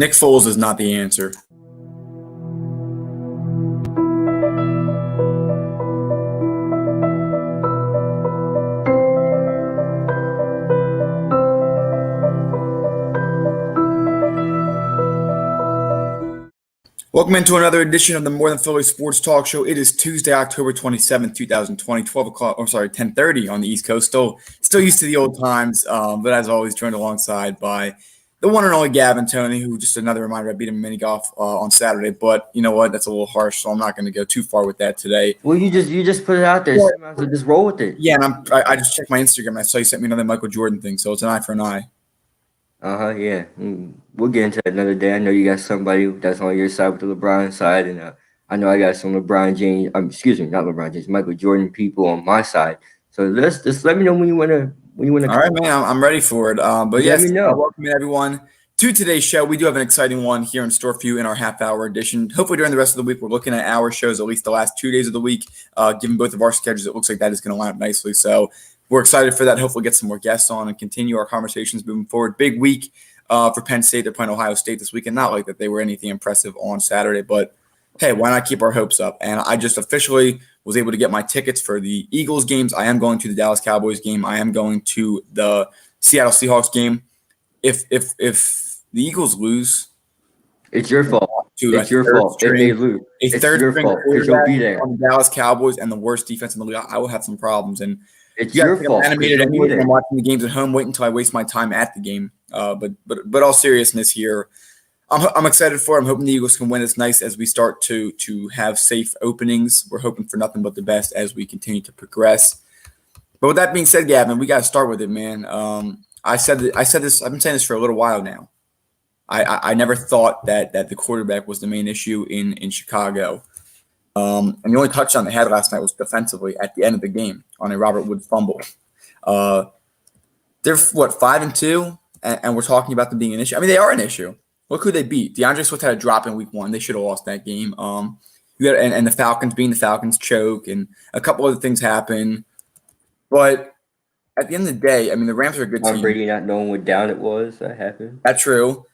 Nick Foles is not the answer. Welcome into another edition of the More Than Philly Sports Talk Show. It is Tuesday, October 27th, 2020, 12 o'clock, 10:30 on the East Coast. Still used to the old times, but as always, joined alongside by the one and only Gavin Tony, who just another reminder, I beat him in mini golf on Saturday. But you know what? That's a little harsh, so I'm not going to go too far with that today. Well, you just put it out there, so just roll with it. Yeah, and I just checked my Instagram. And I saw you sent me another Michael Jordan thing, so it's an eye for an eye. Yeah. We'll get into that another day. I know you got somebody that's on your side with the LeBron side, and I know I got some LeBron James. Not LeBron James, Michael Jordan people on my side. So just let me know when you wanna. All right, man, I'm ready for it. But yes, welcome everyone to today's show. We do have an exciting one here in store for you in our half-hour edition. Hopefully, during the rest of the week, we're looking at our shows at least the last 2 days of the week. Given both of our schedules, it looks like that is going to line up nicely. So we're excited for that. Hopefully, get some more guests on and continue our conversations moving forward. Big week for Penn State. They're playing Ohio State this weekend. Not like that they were anything impressive on Saturday, but hey, why not keep our hopes up? And I just officially was able to get my tickets for the Eagles games. I am going to the Dallas Cowboys game. I am going to the Seattle Seahawks game. If the Eagles lose, it's your fault. It's your fault. If they lose, it's third string quarterback on the Dallas Cowboys and the worst defense in the league, I will have some problems. And it's your fault. Animated anyway. I'm watching the games at home. Wait until I waste my time at the game. But all seriousness here, I'm excited for it. I'm hoping the Eagles can win. It's nice as we start to have safe openings. We're hoping for nothing but the best as we continue to progress. But with that being said, Gavin, we got to start with it, man. I said this. I've been saying this for a little while now. I never thought that the quarterback was the main issue in Chicago. And the only touchdown they had last night was defensively at the end of the game on a Robert Woods fumble. They're 5-2, and we're talking about them being an issue. I mean, they are an issue. Look who they beat. DeAndre Swift had a drop in week 1. They should have lost that game. And the Falcons being the Falcons choke, and a couple other things happen. But at the end of the day, I mean, the Rams are a good team. Brady not knowing what down it was, that happened. That's true.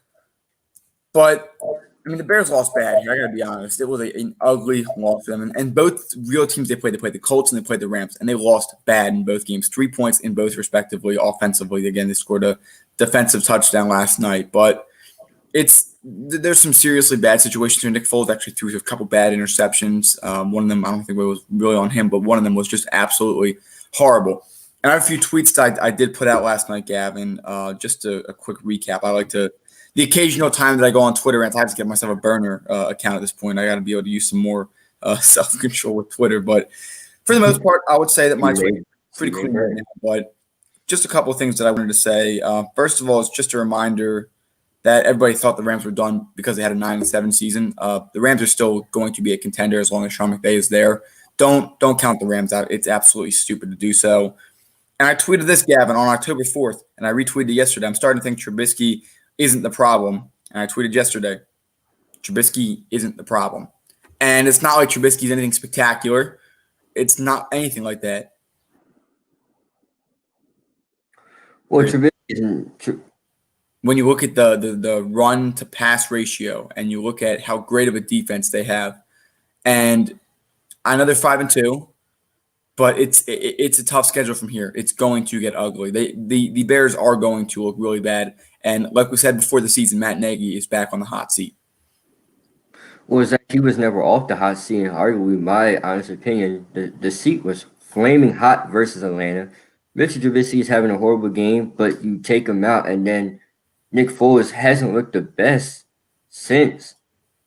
But, I mean, the Bears lost bad here. I got to be honest. It was an ugly loss for them. And both real teams they played the Colts and they played the Rams, and they lost bad in both games. 3 points in both, respectively, offensively. Again, they scored a defensive touchdown last night. But there's some seriously bad situations here. Nick Foles actually threw a couple bad interceptions. One of them, I don't think it was really on him, but one of them was just absolutely horrible. And I have a few tweets that I did put out last night, Gavin. Just a quick recap. I like to – the occasional time that I go on Twitter, and I have to get myself a burner account at this point. I got to be able to use some more self-control with Twitter. But for the most part, I would say that my tweet is pretty clean right now. But just a couple of things that I wanted to say. First of all, it's just a reminder that everybody thought the Rams were done because they had a 9-7 season. The Rams are still going to be a contender as long as Sean McVay is there. Don't count the Rams out. It's absolutely stupid to do so. And I tweeted this, Gavin, on October 4th, and I retweeted yesterday. I'm starting to think Trubisky isn't the problem. And I tweeted yesterday, Trubisky isn't the problem. And it's not like Trubisky's anything spectacular. It's not anything like that. Well, Trubisky isn't when you look at the run to pass ratio and you look at how great of a defense they have, and I know they're 5-2, but it's a tough schedule from here. It's going to get ugly. The Bears are going to look really bad, and like we said before the season, Matt Nagy is back on the hot seat. Well, Zach, he was never off the hot seat. And arguably, my honest opinion, the seat was flaming hot versus Atlanta. Mitchell Trubisky is having a horrible game, but you take him out, and then Nick Foles hasn't looked the best since.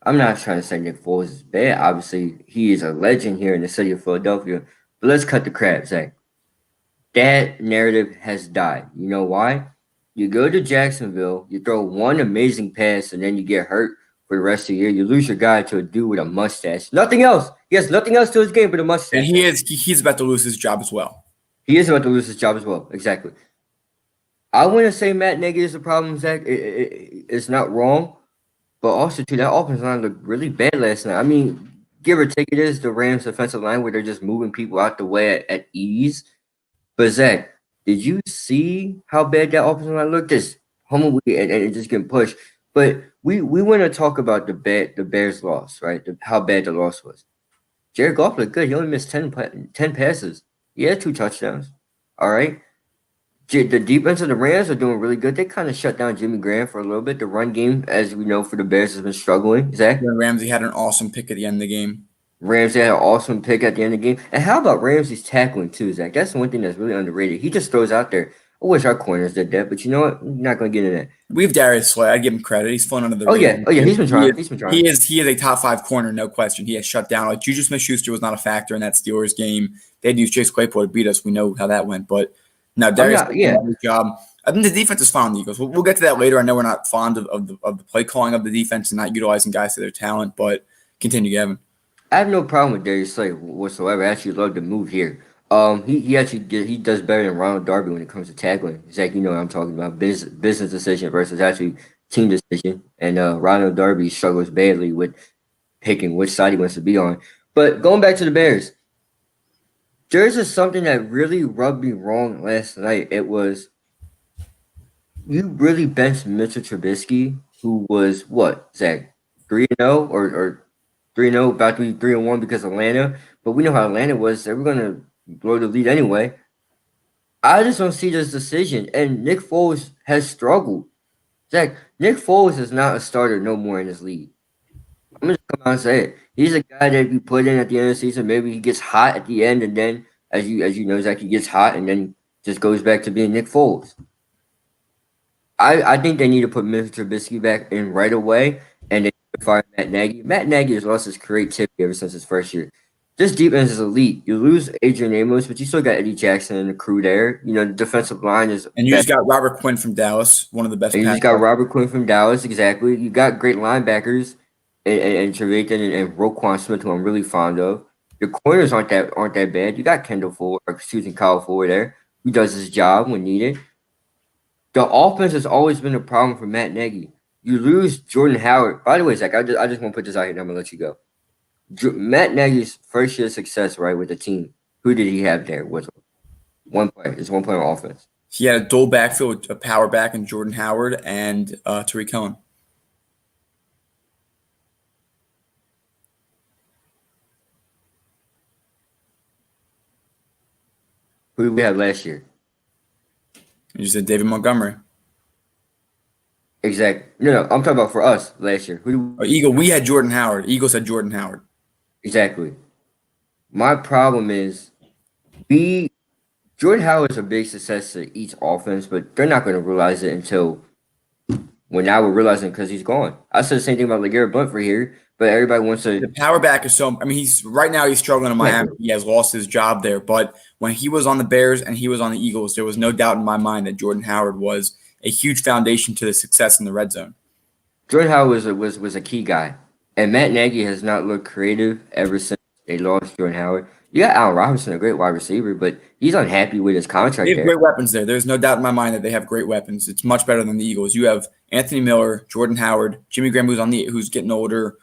I'm not trying to say Nick Foles is bad. Obviously, he is a legend here in the city of Philadelphia. But let's cut the crap, Zach. That narrative has died. You know why? You go to Jacksonville, you throw one amazing pass, and then you get hurt for the rest of the year. You lose your guy to a dude with a mustache. Nothing else. He has nothing else to his game but a mustache. And he's about to lose his job as well. He is about to lose his job as well. Exactly. I wouldn't say Matt Nagy is the problem, Zach. It's not wrong. But also, too, that offensive line looked really bad last night. I mean, give or take, it is the Rams' defensive line where they're just moving people out the way at ease. But, Zach, did you see how bad that offensive line looked? Just humble and just getting pushed. But we want to talk about the Bears loss, right? How bad the loss was. Jared Goff looked good. He only missed 10 passes. He had 2 touchdowns. All right. The defense of the Rams are doing really good. They kind of shut down Jimmy Graham for a little bit. The run game, as we know, for the Bears has been struggling. Zach? Ramsey had an awesome pick at the end of the game. Ramsey had an awesome pick at the end of the game. And how about Ramsey's tackling too, Zach? That's the one thing that's really underrated. He just throws out there. I wish our corners did that, but you know what? We're not going to get into that. We have Darius Slay. I give him credit. He's flown under the radar. Oh yeah, he's been trying. He is a top 5 corner, no question. He has shut down. Like Juju Smith-Schuster was not a factor in that Steelers game. They had to use Chase Claypool to beat us. We know how that went, but no, Darius did a good job. I think the defense is fine on the Eagles. We'll get to that later. I know we're not fond of the play calling of the defense and not utilizing guys to their talent, but continue, Gavin. I have no problem with Darius Slay whatsoever. I actually love the move here. He does better than Ronald Darby when it comes to tackling. Zach, you know what I'm talking about. Business decision versus actually team decision. And Ronald Darby struggles badly with picking which side he wants to be on. But going back to the Bears, there's just something that really rubbed me wrong last night. It was you really benched Mitchell Trubisky, who was what, Zach, 3-0 or 3-0, about to be 3-1 because of Atlanta. But we know how Atlanta was. They were going to blow the lead anyway. I just don't see this decision. And Nick Foles has struggled. Zach, Nick Foles is not a starter no more in this league. I'm going to come out and say it. He's a guy that you put in at the end of the season. Maybe he gets hot at the end, and then, as you know, Zach, he gets hot and then just goes back to being Nick Foles. I think they need to put Mitchell Trubisky back in right away, and they need to fire Matt Nagy. Matt Nagy has lost his creativity ever since his first year. This defense is elite. You lose Adrian Amos, but you still got Eddie Jackson and the crew there. You know, the defensive line is. And you just got Robert Quinn from Dallas, one of the best. And you just got Robert Quinn from Dallas, exactly. You got great linebackers and Trevathan and Roquan Smith, who I'm really fond of. Your corners aren't that bad. You got Kyle Fuller there, who does his job when needed. The offense has always been a problem for Matt Nagy. You lose Jordan Howard. By the way, Zach, I just want to put this out here, and I'm going to let you go. Matt Nagy's first year success, right, with the team, who did he have there? Was one player. It's one player on offense. He had a dual backfield with a power back in Jordan Howard and Tariq Cohen. Who did we have last year? You said David Montgomery. Exactly. No, I'm talking about for us last year. We had Jordan Howard. Eagles had Jordan Howard. Exactly. My problem is Jordan Howard's a big success to each offense, but they're not going to realize it until now we're realizing because he's gone. I said the same thing about LeGarrette Blunt for here, but everybody wants to. The power back is so. I mean, he's struggling in Miami. He has lost his job there, but when he was on the Bears and he was on the Eagles, there was no doubt in my mind that Jordan Howard was a huge foundation to the success in the red zone. Jordan Howard was a key guy, and Matt Nagy has not looked creative ever since they lost Jordan Howard. You got Allen Robinson, a great wide receiver, but he's unhappy with his contract. They have great weapons there. There's no doubt in my mind that they have great weapons. It's much better than the Eagles. You have Anthony Miller, Jordan Howard, Jimmy Graham, who's getting older.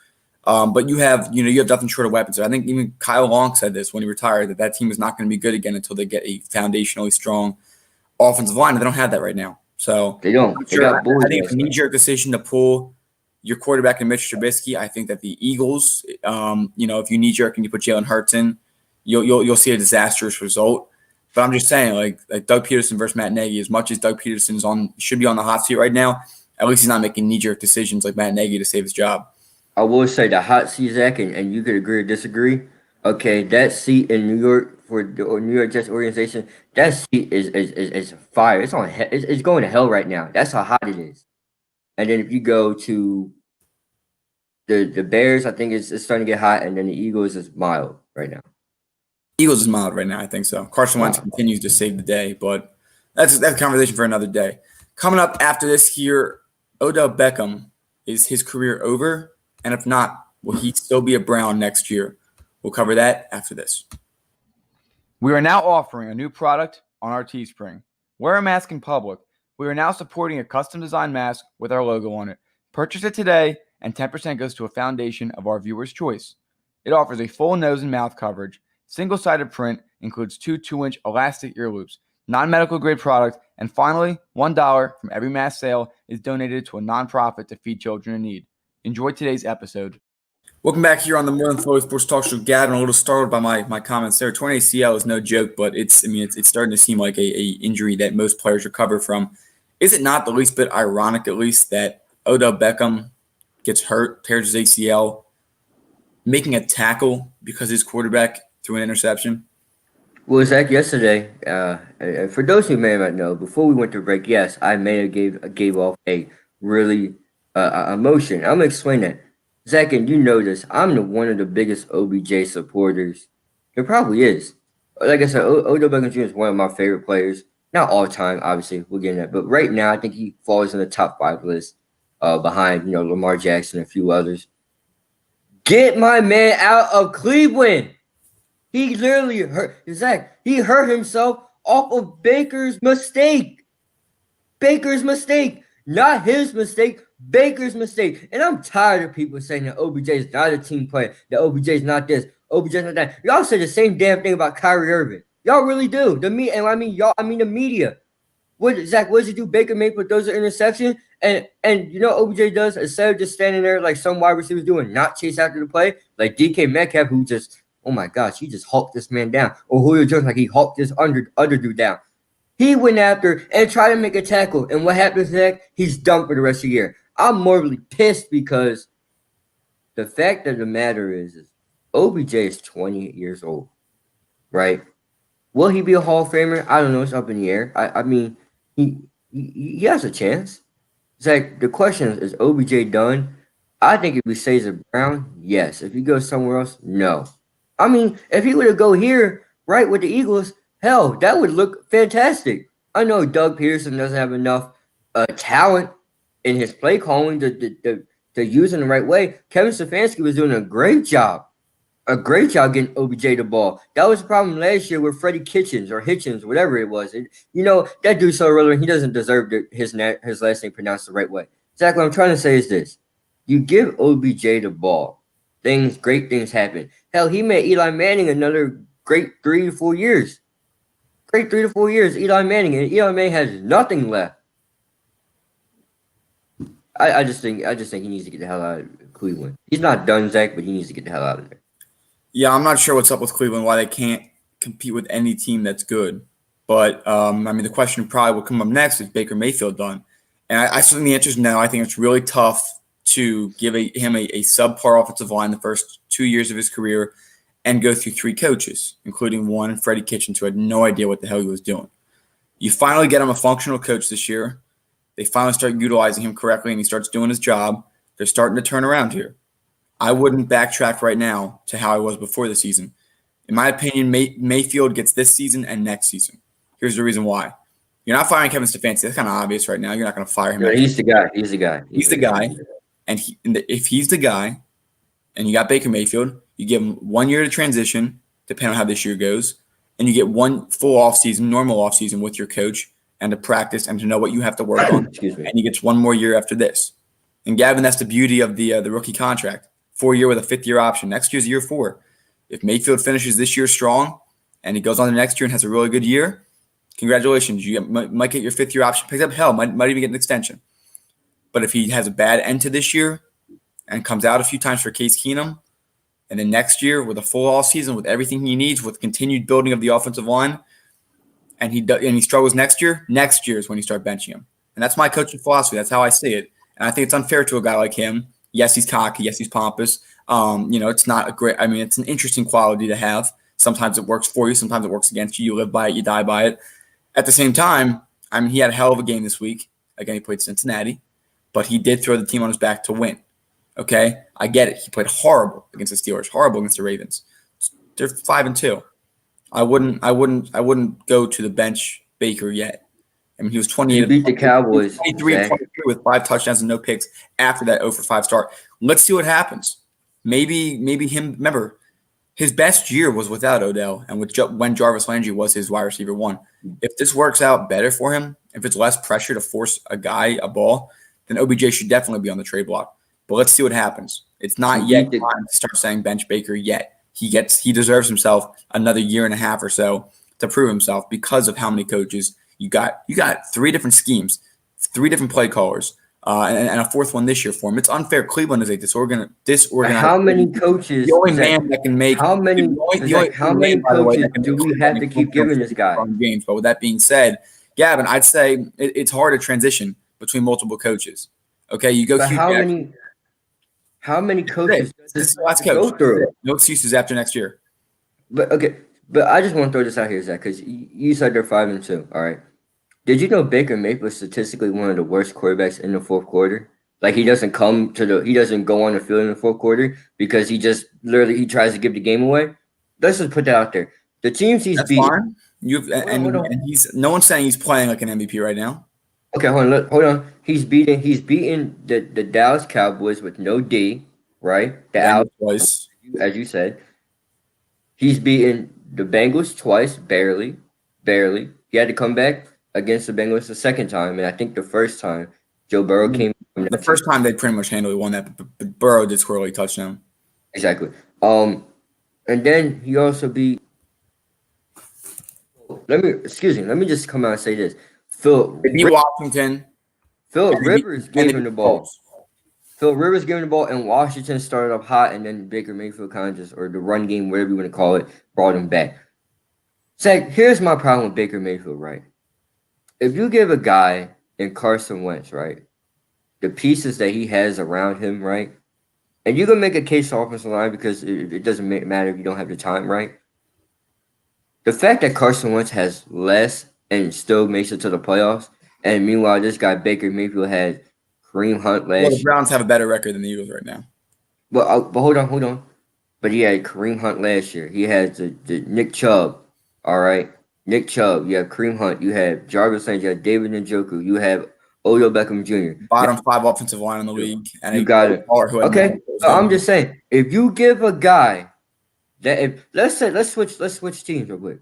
But you have nothing short of weapons. I think even Kyle Long said this when he retired, that team is not going to be good again until they get a foundationally strong offensive line. And they don't have that right now. So they don't. I think it's a knee-jerk decision to pull your quarterback in Mitch Trubisky. I think that the Eagles, if you knee-jerk and you put Jalen Hurts in, you'll see a disastrous result. But I'm just saying, like Doug Peterson versus Matt Nagy, as much as Doug Peterson should be on the hot seat right now, at least he's not making knee-jerk decisions like Matt Nagy to save his job. I will say the hot seat, Zach, and you could agree or disagree. Okay, that seat in New York for the New York Jets organization, that seat is fire. It's on. It's going to hell right now. That's how hot it is. And then if you go to the Bears, I think it's starting to get hot, and then the Eagles is mild right now. Eagles is mild right now, I think so. Carson Wentz continues to save the day, but that's a conversation for another day. Coming up after this here, Odell Beckham, is his career over? And if not, will he still be a Brown next year? We'll cover that after this. We are now offering a new product on our Teespring. Wear a mask in public. We are now supporting a custom-designed mask with our logo on it. Purchase it today, and 10% goes to a foundation of our viewers' choice. It offers a full nose and mouth coverage. Single-sided print includes two 2-inch elastic ear loops. non-medical grade product. And finally, $1 from every mask sale is donated to a nonprofit to feed children in need. Enjoy today's episode. Welcome back here on the More Than Foles Sports Talk Show. Gavin, a little startled by my comments there. Torn ACL is no joke, but it's starting to seem like a injury that most players recover from. Is it not the least bit ironic, at least, that Odell Beckham gets hurt, tears his ACL, making a tackle because his quarterback threw an interception? Well, Zach, yesterday, for those who may not know, before we went to break, yes, I may have gave off a really emotion. I'm gonna explain that. Zach, and you know this, I'm one of the biggest OBJ supporters. There probably is. Like I said, Odell Beckham Jr. is one of my favorite players. Not all time, obviously, we'll get into that. But right now, I think he falls in the top 5 list behind, Lamar Jackson and a few others. Get my man out of Cleveland. He literally he hurt himself off of Baker's mistake. Baker's mistake. Not his mistake, Baker's mistake. And I'm tired of people saying that OBJ is not a team player, that OBJ is not this, OBJ is not that. Y'all say the same damn thing about Kyrie Irving. Y'all really do. The media. What does he do? Baker Mayfield throws an interception, and OBJ does, instead of just standing there like some wide receivers doing, not chase after the play, like DK Metcalf, who just, oh my gosh, he just hulked this man down. Or Julio Jones, like he hulked this other dude down. He went after and tried to make a tackle. And what happens next? He's done for the rest of the year. I'm morally pissed because the fact of the matter is OBJ is 28 years old, right? Will he be a Hall of Famer? I don't know. It's up in the air. I mean, he has a chance. It's like the question is OBJ done? I think if he stays at Brown, yes. If he goes somewhere else, no. I mean, if he were to go here, right, with the Eagles, hell, that would look fantastic. I know Doug Peterson doesn't have enough talent in his play calling to use in the right way. Kevin Stefanski was doing a great job getting OBJ the ball. That was the problem last year with Freddie Kitchens or Hitchens, whatever it was. That dude's so irrelevant. He doesn't deserve his last name pronounced the right way. Exactly what I'm trying to say is this. You give OBJ the ball, great things happen. Hell, he made Eli Manning another great 3 to 4 years. Great 3 to 4 years, Eli Manning, and Eli Manning has nothing left. I just think he needs to get the hell out of Cleveland. He's not done, Zach, but he needs to get the hell out of there. Yeah, I'm not sure what's up with Cleveland, why they can't compete with any team that's good. But, the question probably will come up next, is Baker Mayfield done? And I think the answer is no. I think it's really tough to give him a subpar offensive line the first 2 years of his career and go through 3 coaches, including one, Freddie Kitchens, who had no idea what the hell he was doing. You finally get him a functional coach this year. They finally start utilizing him correctly, and he starts doing his job. They're starting to turn around here. I wouldn't backtrack right now to how I was before the season. In my opinion, Mayfield gets this season and next season. Here's the reason why. You're not firing Kevin Stefanski. That's kind of obvious right now. You're not going to fire him. No, he's the guy. He's the guy. And if he's the guy, and you got Baker Mayfield, you give him 1 year to transition, depending on how this year goes, and you get one full offseason, normal offseason with your coach, and to practice and to know what you have to work on. Excuse me. And he gets 1 more year after this. And Gavin, that's the beauty of the rookie contract. 4 year with a 5th year option. Next year's year 4. If Mayfield finishes this year strong and he goes on the next year and has a really good year, congratulations. You might get your 5th year option picked up. Hell, might even get an extension. But if he has a bad end to this year and comes out a few times for Case Keenum, and then next year with a full all season with everything he needs, with continued building of the offensive line, and he struggles next year is when you start benching him. And that's my coaching philosophy. That's how I see it. And I think it's unfair to a guy like him. Yes, he's cocky. Yes, he's pompous. It's not a great – it's an interesting quality to have. Sometimes it works for you. Sometimes it works against you. You live by it. You die by it. At the same time, he had a hell of a game this week. Again, he played Cincinnati. But he did throw the team on his back to win. Okay? I get it. He played horrible against the Steelers, horrible against the Ravens. They're 5-2. I wouldn't go to the bench Baker yet. He was 28. He beat the Cowboys. 23 with 5 touchdowns and no picks after that 0-for-5 start. Let's see what happens. Maybe him. Remember, his best year was without Odell and when Jarvis Landry was his wide receiver 1. If this works out better for him, if it's less pressure to force a ball, then OBJ should definitely be on the trade block. But let's see what happens. It's not yet time to start saying bench Baker yet. He deserves himself another year and a half or so to prove himself because of how many coaches you got. You got 3 different schemes, 3 different play callers, and a 4th one this year for him. It's unfair. Cleveland is a disorganized. How many coaches? The only man that can make how many? How many coaches do we have to keep giving this guy games? But with that being said, Gavin, I'd say it's hard to transition between multiple coaches. Okay, you go. But how many coaches does this last coach go through? No excuses after next year. But I just want to throw this out here, Zach, because you said they're 5-2. All right. Did you know Baker Mayfield is statistically one of the worst quarterbacks in the 4th quarter? Like he doesn't go on the field in the 4th quarter because he just literally tries to give the game away. Let's just put that out there. The teams he's beaten. And he's no one's saying he's playing like an MVP right now. Okay, hold on. He's beaten the Dallas Cowboys with no D, right? The Owls, as you said. He's beaten the Bengals twice, barely. He had to come back against the Bengals the 2nd time, and I think the 1st time Joe Burrow came. The first time they pretty much handily won that, but Burrow did score a late touchdown. Exactly. And then he also beat. Let me just come out and say this. Washington. Philip Rivers gave him the ball. Philip Rivers gave him the ball, and Washington started up hot, and then Baker Mayfield kind of just, or the run game, whatever you want to call it, brought him back. Zach, here's my problem with Baker Mayfield, right? If you give a guy in Carson Wentz, right, the pieces that he has around him, right, and you can make a case for offensive line because it doesn't matter if you don't have the time, right? The fact that Carson Wentz has less and still makes it to the playoffs, and meanwhile this guy Baker Mayfield had Kareem Hunt last year. The Browns have a better record than the Eagles right now. But hold on. But he had Kareem Hunt last year. He had the Nick Chubb, all right? Nick Chubb. You have Kareem Hunt. You have Jarvis Landry. You have David Njoku. You have Odell Beckham Jr. Bottom 5 offensive line in the league. And you got it. Okay. So I'm just saying, if you give a guy that, let's switch teams real quick.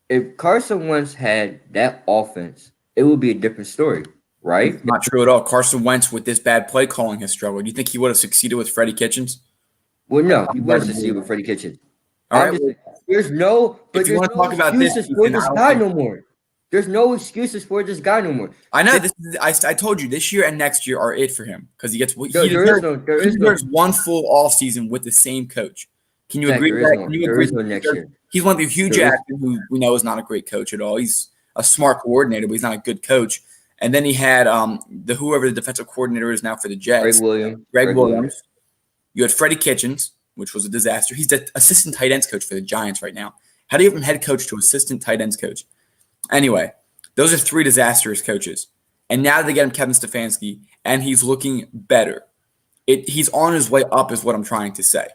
If Carson Wentz had that offense, it would be a different story, right? It's not true at all. Carson Wentz, with this bad play calling, has struggled. Do you think he would have succeeded with Freddie Kitchens? Well, no, he wouldn't succeed with Freddie Kitchens. All right. There's no excuses for this guy no more. There's no excuses for this guy no more. I know. I told you this year and next year are it for him because he gets. He deserves one full off season with the same coach. Can you agree? There is no next year. He's one of the Hugh Jackson, who we know is not a great coach at all. He's a smart coordinator, but he's not a good coach. And then he had whoever the defensive coordinator is now for the Jets, Greg Williams. You had Freddie Kitchens, which was a disaster. He's the assistant tight ends coach for the Giants right now. How do you go from head coach to assistant tight ends coach? Anyway, those are 3 disastrous coaches. And now they get him Kevin Stefanski, and he's looking better. He's on his way up is what I'm trying to say.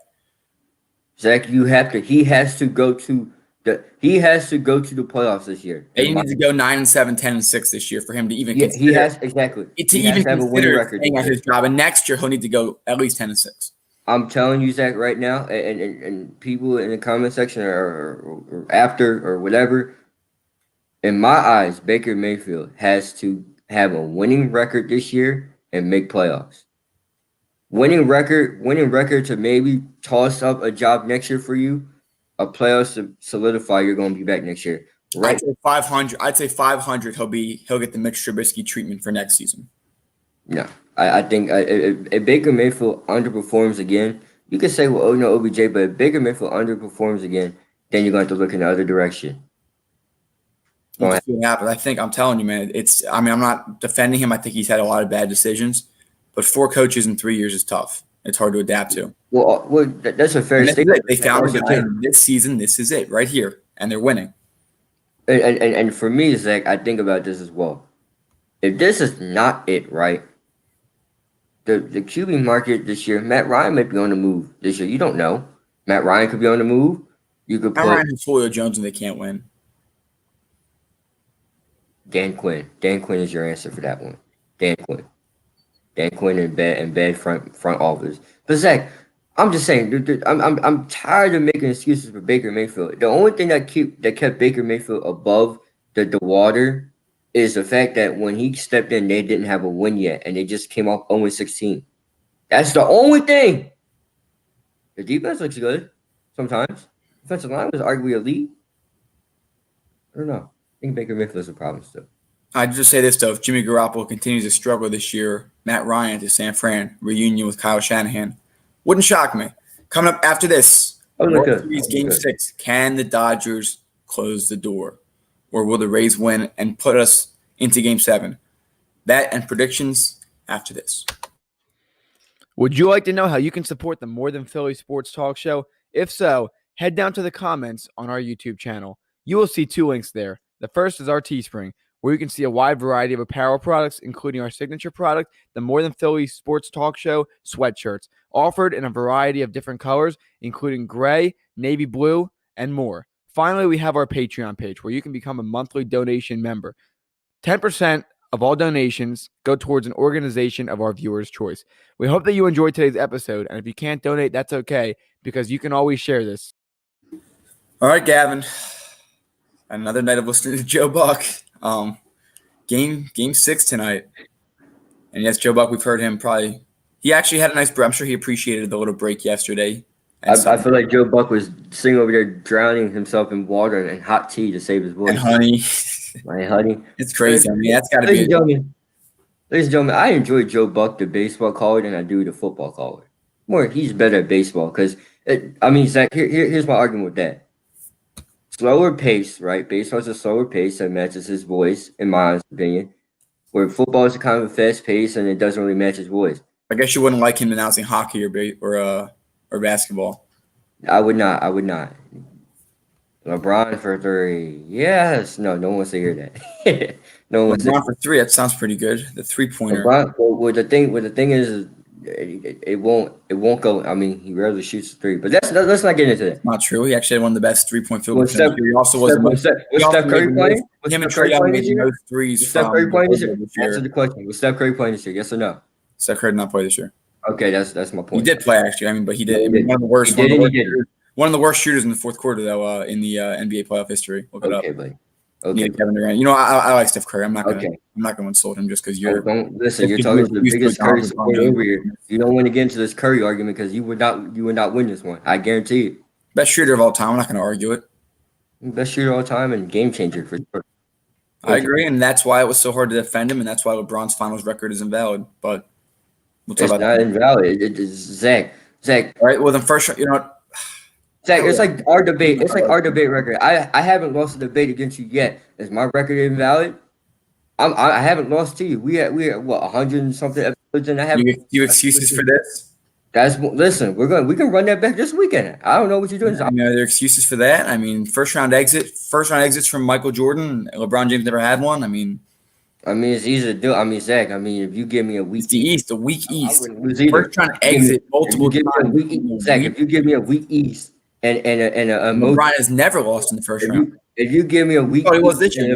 Zach, he has to go to the playoffs this year. They need to go 9-7, 10-6 this year for him to even consider. He has exactly. To even have a winning record at his job. And next year he'll need to go at least 10-6. I'm telling you, Zach, right now, and people in the comment section or after or whatever, in my eyes, Baker Mayfield has to have a winning record this year and make playoffs. Winning record to maybe toss up a job next year for you, a playoffs to solidify you're going to be back next year. Right? I'd say 500. I'd say 500. He'll get the Mitch Trubisky treatment for next season. No, I think if Baker Mayfield underperforms again, you could say, well, oh no, OBJ, but if Baker Mayfield underperforms again, then you're going to have to look in the other direction. I'm telling you, man. I'm not defending him. I think he's had a lot of bad decisions. But 4 coaches in 3 years is tough. It's hard to adapt to. Well, that's a fair statement. They found it this season. This is it right here, and they're winning. And for me, Zach, I think about this as well. If this is not it, right? The QB market this year, Matt Ryan might be on the move this year. You don't know. Matt Ryan could be on the move. You could Matt Ryan and Julio Jones, and they can't win. Dan Quinn. Dan Quinn is your answer for that one. Dan Quinn. Dan Quinn and bad front office. But Zach, I'm just saying, I'm tired of making excuses for Baker Mayfield. The only thing that kept Baker Mayfield above the water is the fact that when he stepped in, they didn't have a win yet, and they just came off 0-16. That's the only thing. The defense looks good sometimes. Defensive line was arguably elite. I don't know. I think Baker Mayfield's a problem still. I'd just say this, though. If Jimmy Garoppolo continues to struggle this year, Matt Ryan to San Fran, reunion with Kyle Shanahan. Wouldn't shock me. Coming up after this, World Series Game 6. Can the Dodgers close the door? Or will the Rays win and put us into Game 7? That and predictions after this. Would you like to know how you can support the More Than Philly Sports Talk Show? If so, head down to the comments on our YouTube channel. You will see 2 links there. The first is our Teespring, where you can see a wide variety of apparel products, including our signature product, the More Than Philly Sports Talk Show sweatshirts, offered in a variety of different colors, including gray, navy blue, and more. Finally, we have our Patreon page, where you can become a monthly donation member. 10% of all donations go towards an organization of our viewers' choice. We hope that you enjoyed today's episode, and if you can't donate, that's okay, because you can always share this. All right, Gavin. Another night of listening to Joe Buck. Game 6 tonight. And yes, Joe Buck, we've heard him probably. He actually had a nice break. I'm sure he appreciated the little break yesterday. I feel like Joe Buck was sitting over there drowning himself in water and hot tea to save his voice. And honey. My honey. It's crazy. I mean, that's got to Ladies be. Ladies and gentlemen, I enjoy Joe Buck, the baseball caller, than I do the football caller. He's better at baseball because, Zach, here's my argument with that. Slower pace, right? Baseball is a slower pace that matches his voice, in my honest opinion. Where football is a kind of a fast pace and it doesn't really match his voice. I guess you wouldn't like him announcing hockey or basketball. I would not. LeBron for 3. Yes. No one wants to hear that. No one wants LeBron for 3. That sounds pretty good. The 3-pointer. LeBron, well, the thing is, it won't go. I mean, he rarely shoots 3, but let's not get into that. Not true. He actually had one of the best 3-point field goals. He also was Steph Curry playing? Him and Trey Young making those threes. Steph Curry playing this year? Answer the question. Was Steph Curry playing this year? Yes or no? Steph Curry did not play this year. Okay, that's my point. He did play actually. I mean, but he did. One of the worst. One of the worst shooters in the fourth quarter, though, in the NBA playoff history. Look it up. Buddy. Okay, Kevin Durant. You know, I like Steph Curry. I'm not gonna insult him just because you're. Don't listen. You're talking to the biggest Curry supporter over here. You don't want to get into this Curry argument because you would not win this one. I guarantee it. Best shooter of all time. I'm not gonna argue it. Best shooter of all time and game changer for sure. I agree, and that's why it was so hard to defend him, and that's why LeBron's finals record is invalid. But we'll talk about that. It's not invalid. It is Zach. All right. Well, then first, you know what? Zach, it's like our debate. It's like our debate record. I haven't lost a debate against you yet. Is my record invalid? I haven't lost to you. We had what 100 and something episodes, and I have you excuses for this. Listen. We can run that back this weekend. I don't know what you're doing. Are there excuses for that? I mean, first round exits from Michael Jordan. LeBron James never had one. I mean, it's easy to do. Zach. If you give me a week, it's the East, a weak East. First round exit multiple times. Zach, if you give me a weak East and LeBron has never lost in the first round. If you give me a week, he was this year.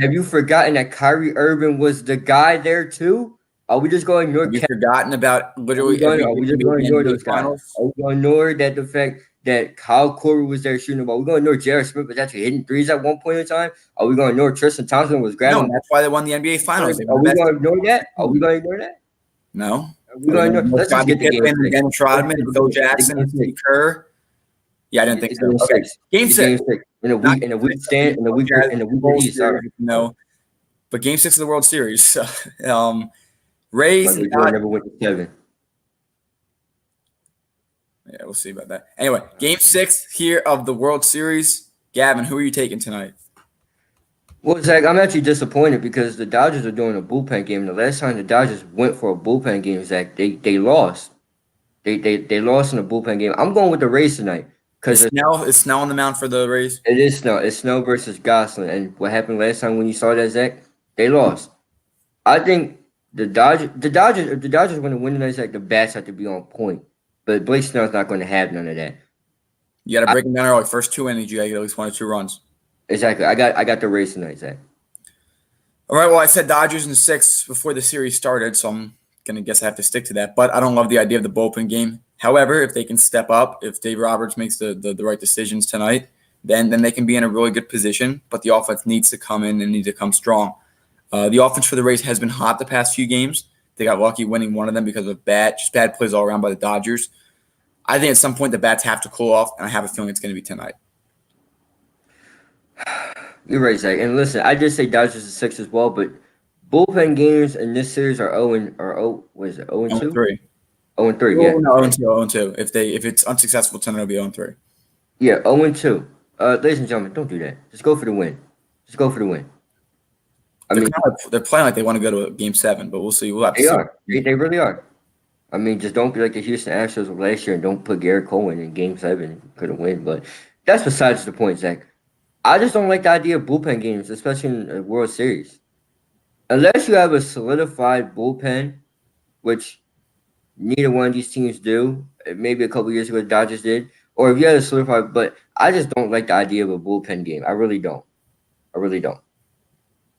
Have you forgotten that Kyrie Irving was the guy there too? Are we just going to ignore? Have you forgotten about literally? Are we just going to ignore those guys? Are we going to ignore the fact that Kyle Korver was there shooting the ball? Are we going to ignore J.R. Smith was actually hitting threes at one point in time? Are we going to ignore Tristan Thompson was grabbing? No, that's why they won the NBA Finals. Are we going to ignore that? Are we going to ignore that? No. We're going to ignore. Let's just get the game. Dennis Rodman, Phil Jackson, and Steve Kerr. Yeah, I didn't think so. Okay. Game 6. In a week East. No, but Game 6 of the World Series. Rays. Never went to 7. Yeah, we'll see about that. Anyway, Game 6 here of the World Series. Gavin, who are you taking tonight? Well, Zach, I'm actually disappointed because the Dodgers are doing a bullpen game. The last time the Dodgers went for a bullpen game, Zach, they lost. They lost in a bullpen game. I'm going with the Rays tonight. Is Snell on the mound for the Rays? It is Snell. It's Snell versus Gosselin. And what happened last time when you saw that, Zach? They lost. I think if the Dodgers want to win tonight, Zach, the bats have to be on point. But Blake Snell's not going to have none of that. You got to break them down early. First 2 innings, you got to get at least 1 or 2 runs. Exactly. I got the Rays tonight, Zach. All right. Well, I said Dodgers in 6 before the series started, so I'm going to guess I have to stick to that. But I don't love the idea of the bullpen game. However, if they can step up, if Dave Roberts makes the right decisions tonight, then they can be in a really good position. But the offense needs to come in and need to come strong. The offense for the Rays has been hot the past few games. They got lucky winning one of them because of bad plays all around by the Dodgers. I think at some point the bats have to cool off, and I have a feeling it's going to be tonight. You're right, Zach. And listen, I did say Dodgers is 6 as well, but bullpen games in this series are 0 what is it, 0 and 2? 0-3. 0 and 3, yeah. Oh, no, 0-2, 0-2. If it's unsuccessful tonight, it'll be 0-3. Yeah, 0 and 2. Ladies and gentlemen, don't do that. Just go for the win. Just go for the win. I mean, They're playing like they want to go to Game 7, but we'll see. We'll have to they see. are. They really are. I mean, just don't be like the Houston Astros of last year and don't put Garrett Cole in Game 7. Couldn't win, but that's besides the point, Zach. I just don't like the idea of bullpen games, especially in a World Series. Unless you have a solidified bullpen, which neither one of these teams do. Maybe a couple years ago, the Dodgers did. Or if you had a solidified, but I just don't like the idea of a bullpen game. I really don't. I really don't.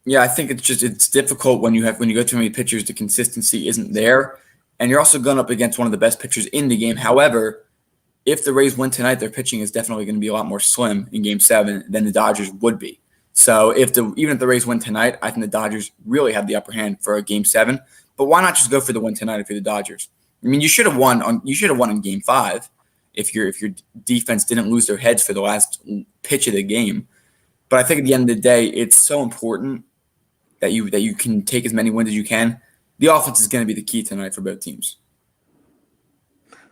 Yeah, I think it's difficult when you go too many pitchers, the consistency isn't there. And you're also going up against one of the best pitchers in the game. However, if the Rays win tonight, their pitching is definitely going to be a lot more slim in Game 7 than the Dodgers would be. So even if the Rays win tonight, I think the Dodgers really have the upper hand for a Game 7. But why not just go for the win tonight if you're the Dodgers? I mean, you should have won in Game 5 if your defense didn't lose their heads for the last pitch of the game. But I think at the end of the day, it's so important that you can take as many wins as you can. The offense is going to be the key tonight for both teams.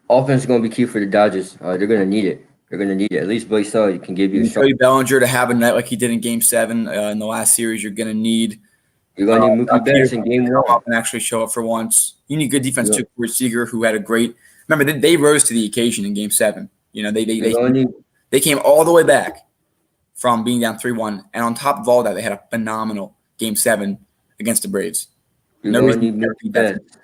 Offense is going to be key for the Dodgers. They're going to need it. They're going to need it. At least Blake Snell can give you a shot. Cody Bellinger to have a night like he did in Game 7 in the last series. You're going to need. You're going to need Mookie Betts in Game 1 and actually show up for once. You need good defense too. Corey Seager, who had a great. Remember, they rose to the occasion in Game 7. You know, they came all the way back from being down 3-1, and on top of all that, they had a phenomenal Game 7 against the Braves. You're going to need Mookie Betts.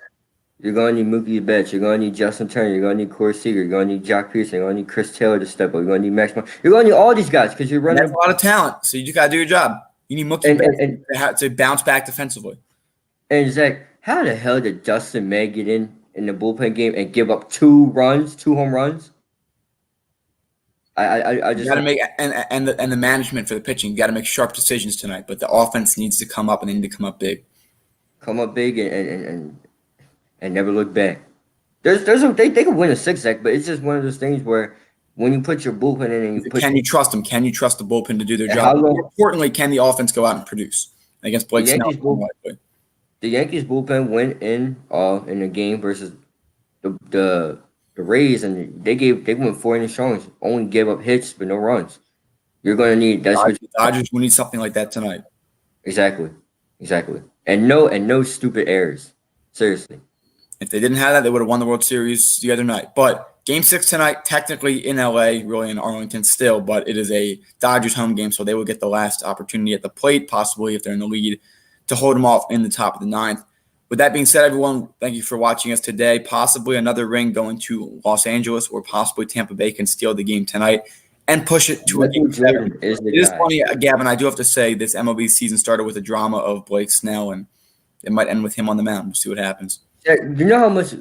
You're going to need Mookie Betts. You're going to need Justin Turner. You're going to need Corey Seager. You're going to need Jock Pearson. You're going to need Chris Taylor to step up. You're going to need Max. You're going to need all these guys because you're running. That's a lot of talent, so you just got to do your job. You need Mookie Betts to bounce back defensively. And Zach, how the hell did Dustin May get in the bullpen game and give up 2 home runs? I just got to make and the management for the pitching. You got to make sharp decisions tonight, but the offense needs to come up and they need to come up big. Come up big and never look back. They could win a 6, Zach, but it's just one of those things where when you put your bullpen in and can you trust them? Can you trust the bullpen to do their job? More importantly, can the offense go out and produce against Blake Snell? The Yankees bullpen went in the game versus the Rays, and they went 4 innings strong, only gave up hits but no runs. You're going to need the Dodgers will need something like that tonight. Exactly, and no stupid errors. Seriously, if they didn't have that, they would have won the World Series the other night. But Game 6 tonight, technically in LA, really in Arlington still, but it is a Dodgers home game, so they will get the last opportunity at the plate, possibly if they're in the lead, to hold them off in the top of the 9th. With that being said, everyone, thank you for watching us today. Possibly another ring going to Los Angeles or possibly Tampa Bay can steal the game tonight and push it to a Game 7. It is funny, Gavin, I do have to say this MLB season started with a drama of Blake Snell, and it might end with him on the mound. We'll see what happens. Yeah, you know how much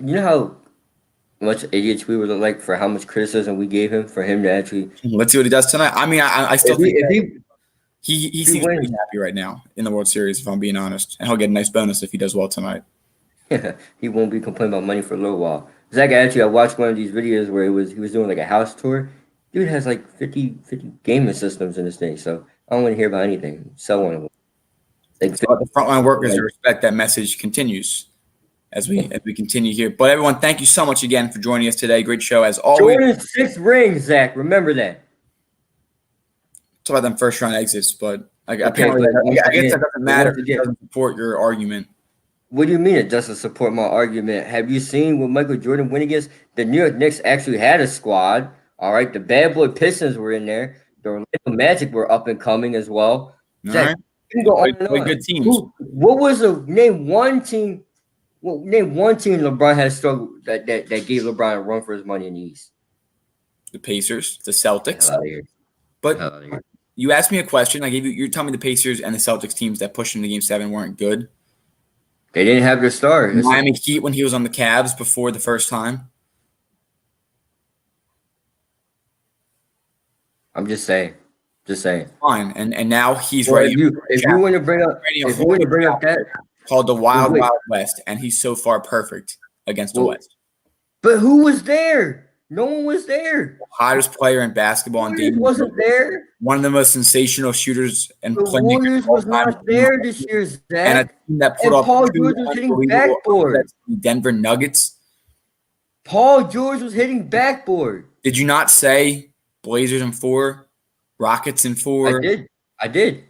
idiots we would look like for how much criticism we gave him for him to actually. Let's see what he does tonight. I mean, I still think he seems pretty happy right now in the World Series, if I'm being honest. And he'll get a nice bonus if he does well tonight. Yeah, he won't be complaining about money for a little while. Zach, I watched one of these videos where he was doing like a house tour. Dude has like 50 gaming systems in this thing, so I don't want to hear about anything. Sell one of them. The frontline workers to respect that message continues as we continue here. But everyone, thank you so much again for joining us today. Great show as always. Jordan's 6 rings, Zach. Remember that. Talk about them first round exits, but I guess that doesn't matter. It doesn't support your argument. What do you mean it doesn't support my argument? Have you seen what Michael Jordan went against? The New York Knicks actually had a squad. All right, the Bad Boy Pistons were in there. The Orlando Magic were up and coming as well. All right. You can go on and on. Good teams. What was name one team LeBron had struggled that gave LeBron a run for his money in the East? The Pacers, the Celtics. But you asked me a question. I gave you. You're telling me the Pacers and the Celtics teams that pushed into Game 7 weren't good. They didn't have their star. Miami Heat when he was on the Cavs before the first time. I'm just saying. Fine, and now he's ready. If you want to bring up that called the Wild Wild West, and he's so far perfect against the West. But who was there? No one was there. Hottest player in basketball and Warriors wasn't there. one of the most sensational shooters and The Warriors was not there this year, and a Zach. team that put And up Paul 2 George was hitting unbelievable backboard. upsets in the Denver Nuggets. Paul George was hitting backboard. Did you not say Blazers in 4, Rockets in 4? I did.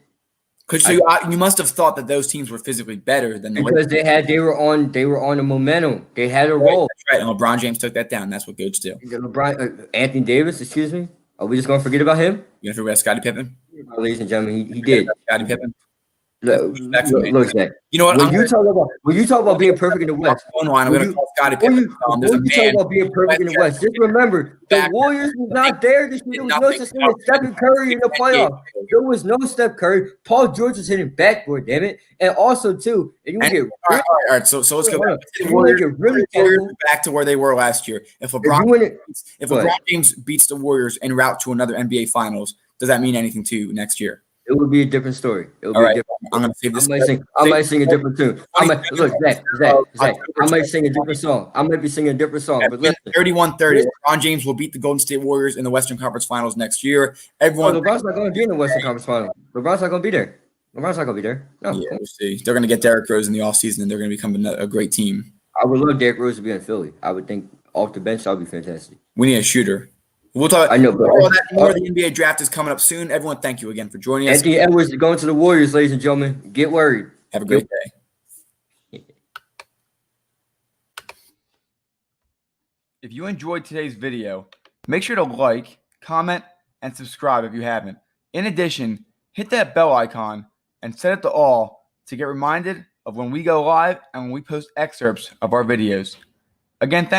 Because you must have thought that those teams were physically better than the Because Lakers. they were on the momentum. They had a Right, roll. that's right. And LeBron James took that down. That's what goats do. Anthony Davis, excuse me. Are we just gonna forget about him? You know, about Scottie Pippen? Ladies and gentlemen, he did. Scottie Pippen. Look, Zach. You know what? When you talk about being perfect in the West, I'm going to call Scottie when Pippen. you talk about being perfect in the West, just remember the Warriors was not there this year. There was no such thing as Stephen Curry in the playoffs. There was no Steph Curry. Paul George was hitting backboard, damn it. And also too, and you get all right. So let's go back. You get really Warriors back to where they were last year. If LeBron James beats the Warriors en route to another NBA Finals, does that mean anything to you next year? It would be a different story. It would All be right, a different I'm going to save this. I might sing a different tune. Look, Zach. I might sing a different song. I might be singing a different song. But listen, 31-30. LeBron James will beat the Golden State Warriors in the Western Conference Finals next year. LeBron's not going to be in the Western Conference Finals. LeBron's not going to be there. LeBron's not going to be there. No. Yeah, we'll see. They're going to get Derrick Rose in the offseason, and they're going to become a great team. I would love Derrick Rose to be in Philly. I would think off the bench that would be fantastic. We need a shooter. We'll talk. I know, but all that more. The NBA draft is coming up soon. Everyone, thank you again for joining us. Anthony Edwards is going to the Warriors, ladies and gentlemen. Get worried. Have a great day. If you enjoyed today's video, make sure to like, comment, and subscribe if you haven't. In addition, hit that bell icon and set it to all to get reminded of when we go live and when we post excerpts of our videos. Again, thanks.